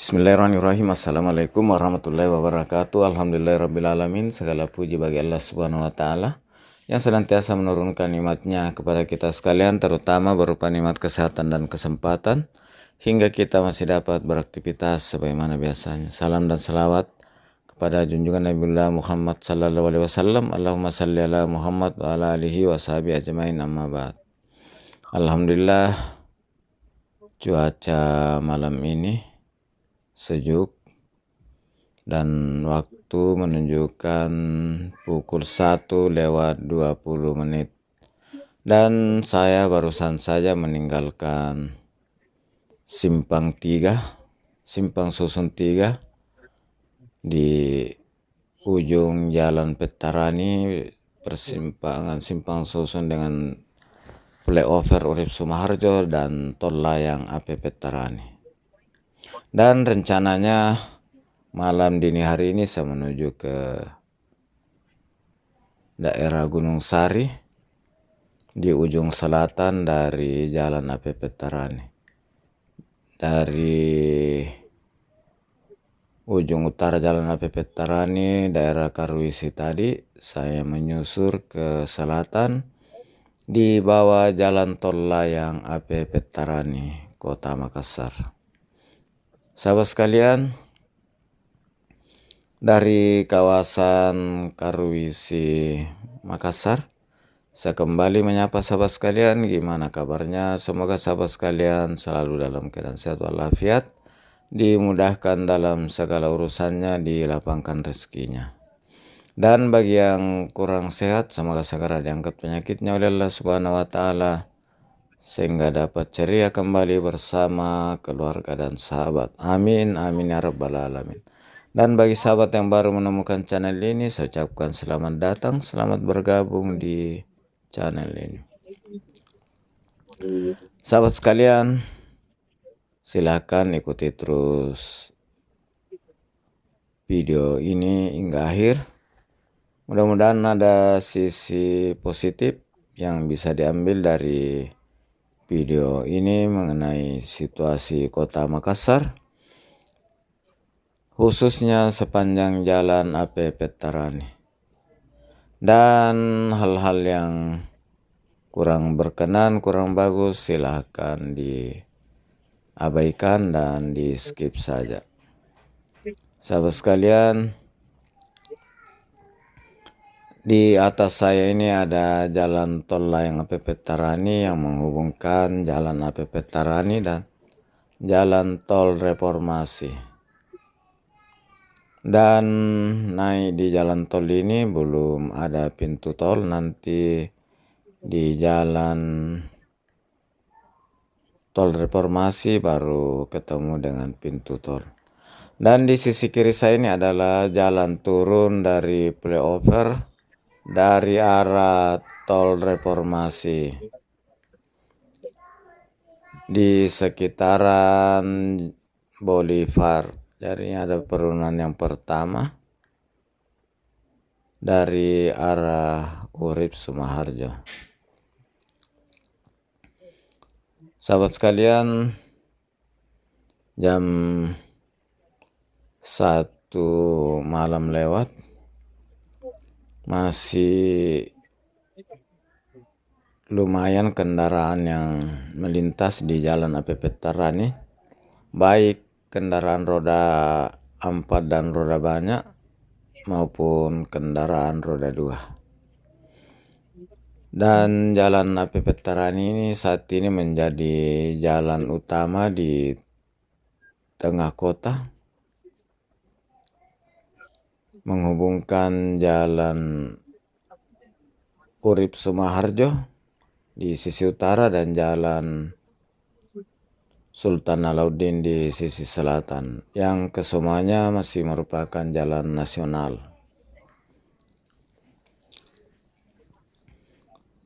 Bismillahirrahmanirrahim. Assalamualaikum warahmatullahi wabarakatuh. Alhamdulillahirrabbilalamin. Segala puji bagi Allah subhanahu wa ta'ala yang senantiasa menurunkan nikmatnya kepada kita sekalian, terutama berupa nikmat kesehatan dan kesempatan hingga kita masih dapat beraktivitas sebagaimana biasanya. Salam dan salawat kepada junjungan Nabiullah Muhammad sallallahu alaihi wasallam. Allahumma salli ala Muhammad wa ala alihi wa sahbihi ajmain, amma ba'd. Alhamdulillah, cuaca malam ini sejuk dan waktu menunjukkan pukul 1:20 dan saya barusan saja meninggalkan simpang susun 3 di ujung Jalan Pettarani, persimpangan simpang susun dengan flyover Urip Sumaharjo dan tol layang AP Pettarani. Dan rencananya malam dini hari ini saya menuju ke daerah Gunung Sari di ujung selatan dari Jalan AP Pettarani. Dari ujung utara Jalan AP Pettarani, daerah Karwisi tadi, saya menyusur ke selatan di bawah jalan tol layang AP Pettarani, Kota Makassar. Sahabat sekalian, dari kawasan Karwisi Makassar, saya kembali menyapa sahabat sekalian. Gimana kabarnya? Semoga sahabat sekalian selalu dalam keadaan sehat walafiat, dimudahkan dalam segala urusannya, dilapangkan rezekinya. Dan bagi yang kurang sehat, semoga segera diangkat penyakitnya oleh Allah Subhanahu wa ta'ala, sehingga dapat ceria kembali bersama keluarga dan sahabat. Amin, amin ya rabbal alamin. Dan bagi sahabat yang baru menemukan channel ini, saya ucapkan selamat datang, selamat bergabung di channel ini. Sahabat sekalian, silakan ikuti terus video ini hingga akhir. Mudah-mudahan ada sisi positif yang bisa diambil dari video ini mengenai situasi Kota Makassar, khususnya sepanjang jalan AP Pettarani, dan hal-hal yang kurang berkenan, kurang bagus, silahkan diabaikan dan di skip saja. Sahabat sekalian, di atas saya ini ada jalan tol layang AP Pettarani yang menghubungkan jalan AP Pettarani dan jalan tol Reformasi. Dan naik di jalan tol ini belum ada pintu tol, nanti di jalan tol Reformasi baru ketemu dengan pintu tol. Dan di sisi kiri saya ini adalah jalan turun dari flyover dari arah tol Reformasi di sekitaran Bolivar. Jadi ada perunan yang pertama dari arah Urip Sumaharjo. Sahabat sekalian, jam 1 malam lewat, masih lumayan kendaraan yang melintas di jalan AP Pettarani, baik kendaraan roda 4 dan roda banyak maupun kendaraan roda 2. Dan jalan AP Pettarani ini saat ini menjadi jalan utama di tengah kota, menghubungkan jalan Urip Sumaharjo di sisi utara dan jalan Sultan Alauddin di sisi selatan, yang kesemuanya masih merupakan jalan nasional.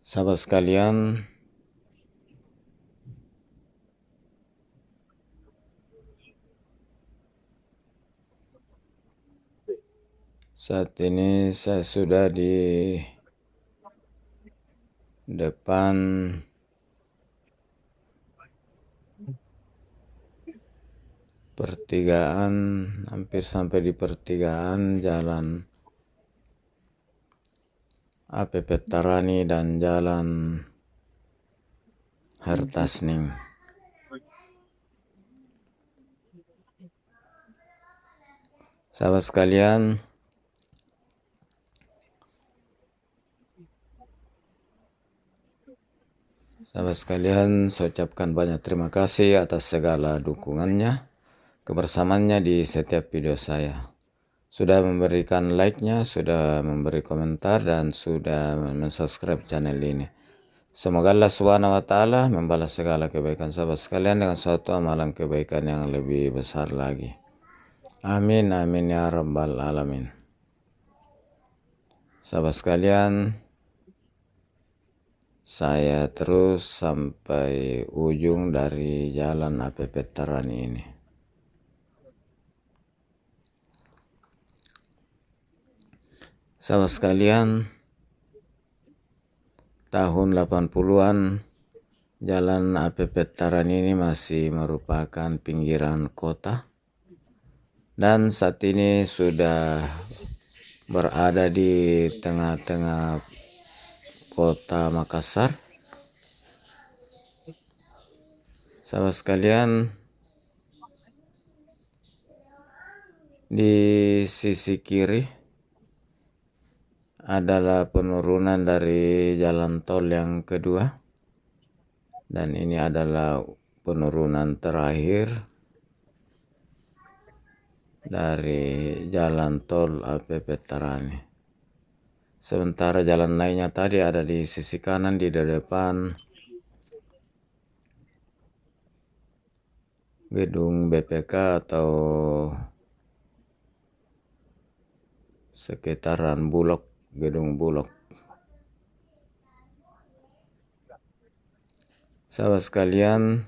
Sahabat sekalian, saat ini saya sudah di depan pertigaan, hampir sampai di pertigaan jalan APP Tarani dan jalan Hertasning. Sahabat sekalian, saya ucapkan banyak terima kasih atas segala dukungannya, kebersamaannya di setiap video saya. Sudah memberikan like-nya, sudah memberi komentar, dan sudah mensubscribe channel ini. Semoga Allah SWT membalas segala kebaikan sahabat sekalian dengan suatu amalan kebaikan yang lebih besar lagi. Amin, amin ya rabbal alamin. Sahabat sekalian, saya terus sampai ujung dari jalan APP Tarani ini. Sahabat sekalian, tahun 80-an jalan APP Tarani ini masih merupakan pinggiran kota, dan saat ini sudah berada di tengah-tengah kota Makassar. Sahabat sekalian, di sisi kiri adalah penurunan dari jalan tol yang kedua, dan ini adalah penurunan terakhir dari jalan tol APP Tarani. Sementara jalan lainnya tadi ada di sisi kanan di depan gedung BPK atau sekitaran Bulog, gedung Bulog. Sahabat sekalian,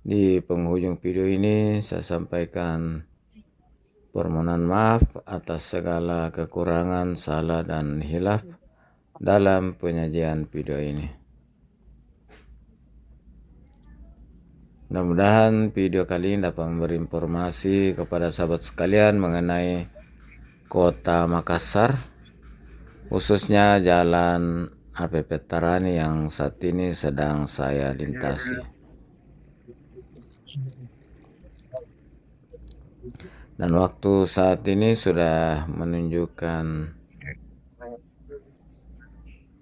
di penghujung video ini saya sampaikan permohonan maaf atas segala kekurangan, salah, dan hilaf dalam penyajian video ini. Mudah-mudahan video kali ini dapat memberi informasi kepada sahabat sekalian mengenai kota Makassar, khususnya jalan APP Tarani yang saat ini sedang saya lintasi. Dan waktu saat ini sudah menunjukkan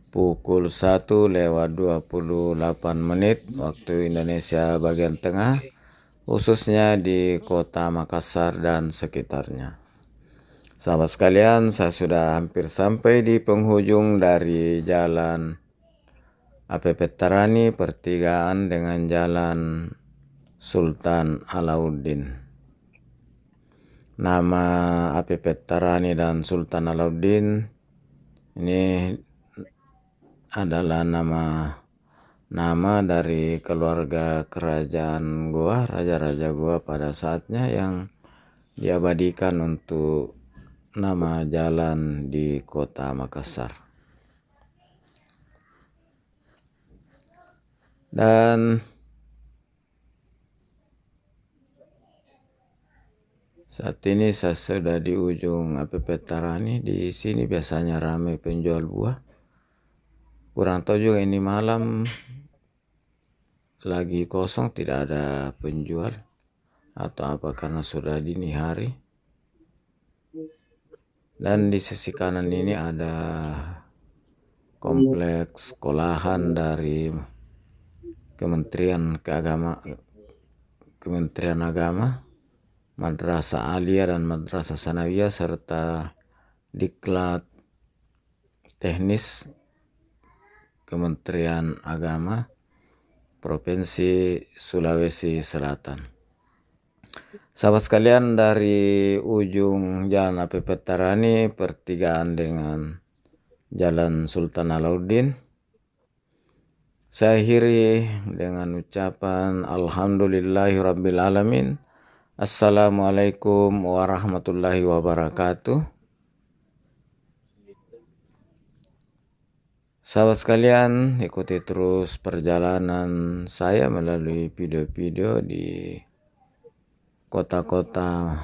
pukul 1:28 waktu Indonesia bagian tengah, khususnya di kota Makassar dan sekitarnya. Sahabat sekalian, saya sudah hampir sampai di penghujung dari jalan APP Tarani pertigaan dengan jalan Sultan Alauddin. Nama APP Tarani dan Sultan Alauddin ini adalah nama dari keluarga kerajaan Goa, raja-raja Goa pada saatnya, yang diabadikan untuk nama jalan di kota Makassar. Dan saat ini saya sudah di ujung APP Tarani. Di sini biasanya ramai penjual buah. Kurang tahu juga ini malam lagi kosong, tidak ada penjual atau apa karena sudah dini hari. Dan di sisi kanan ini ada kompleks sekolahan dari Kementerian Agama, Madrasah Aliyah dan Madrasah Sanawiyah, serta Diklat Teknis Kementerian Agama Provinsi Sulawesi Selatan. Sahabat sekalian, dari ujung jalan APP Tarani pertigaan dengan jalan Sultan Alauddin, saya akhiri dengan ucapan Alhamdulillahirabbil alamin. Assalamualaikum warahmatullahi wabarakatuh. Sahabat sekalian, ikuti terus perjalanan saya melalui video-video di kota-kota